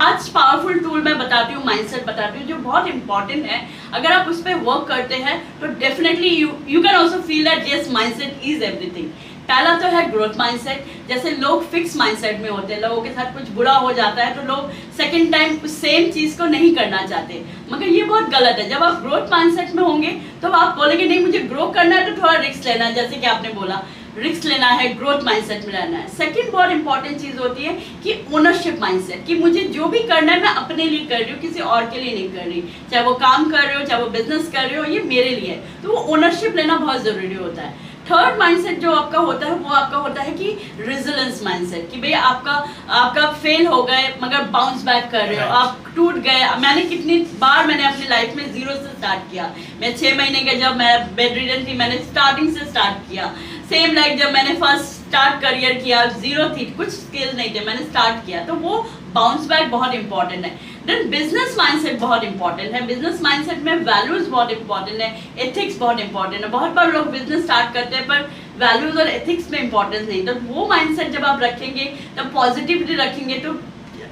आज powerful tool मैं बताती हूँ, माइंडसेट बताती हूँ, जो बहुत इंपॉर्टेंट है। अगर आप उस पर वर्क करते हैं तो definitely you can also feel that yes mindset is everything. पहला तो है ग्रोथ माइंडसेट। जैसे लोग फिक्स माइंडसेट में होते हैं, लोगों के साथ कुछ बुरा हो जाता है तो लोग सेकंड टाइम उस सेम चीज को नहीं करना चाहते, मगर ये बहुत गलत है। जब आप ग्रोथ माइंडसेट में होंगे तो आप बोलेंगे नहीं मुझे ग्रो करना है तो थोड़ा रिस्क लेना है, जैसे कि आपने बोला रिस्क लेना है, ग्रोथ माइंडसेट में रहना है। सेकंड बहुत इंपॉर्टेंट चीज होती है कि ओनरशिप माइंडसेट, कि मुझे जो भी करना है मैं अपने लिए कर रही हूँ, किसी और के लिए नहीं कर रही। चाहे वो काम कर रहे हो, चाहे वो बिजनेस कर रहे हो, ये मेरे लिए है, तो वो ओनरशिप लेना बहुत जरूरी होता है। थर्ड माइंडसेट जो आपका होता है वो आपका होता है कि रेजिलेंस माइंडसेट, कि भैया आपका फेल हो गए मगर बाउंस बैक कर रहे हो, आप टूट गए। मैंने कितनी बार मैंने अपनी लाइफ में जीरो से स्टार्ट किया। मैं 6 महीने के जब मैं बेड रिडन थी, मैंने स्टार्टिंग से स्टार्ट किया। सेम लाइक जब मैंने फर्स्ट स्टार्ट करियर किया, जीरो थी, कुछ स्किल नहीं थे, मैंने स्टार्ट किया, तो वो बाउंस बैक बहुत इंपॉर्टेंट है। देन बिजनेस माइंडसेट बहुत इंपॉर्टेंट है। बिजनेस माइंडसेट में वैल्यूज बहुत इंपॉर्टेंट है, एथिक्स बहुत इंपॉर्टेंट है। बहुत बार लोग बिजनेस स्टार्ट करते हैं पर वैल्यूज और एथिक्स में इंपॉर्टेंस नहीं, तो वो माइंडसेट जब आप रखेंगे, तब पॉजिटिविटी रखेंगे, तो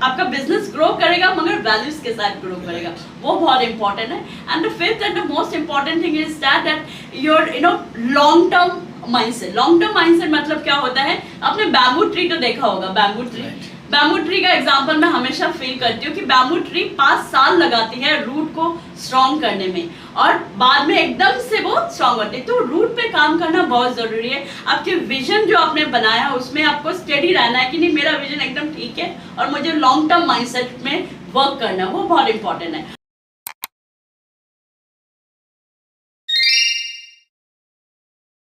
आपका बिजनेस ग्रो करेगा मगर वैल्यूज के साथ ग्रो करेगा, वो बहुत इंपॉर्टेंट है। And the fifth and the most important thing is that your long term mindset. Long term mindset मतलब क्या होता है, आपने बैम्बू ट्री तो देखा होगा, बैम्बू ट्री। बैम्बू ट्री का एग्जांपल मैं हमेशा फील करती हूँ कि बैम्बू ट्री 5 साल लगाती है रूट को स्ट्रॉन्ग करने में, और बाद में एकदम से वो स्ट्रॉन्ग होती है। तो रूट पे काम करना बहुत जरूरी है। आपके विजन जो आपने बनाया उसमें आपको स्टेडी रहना है कि नहीं, मेरा विजन एकदम ठीक है और मुझे लॉन्ग टर्म माइंडसेट में वर्क करना है, वो बहुत इंपॉर्टेंट है।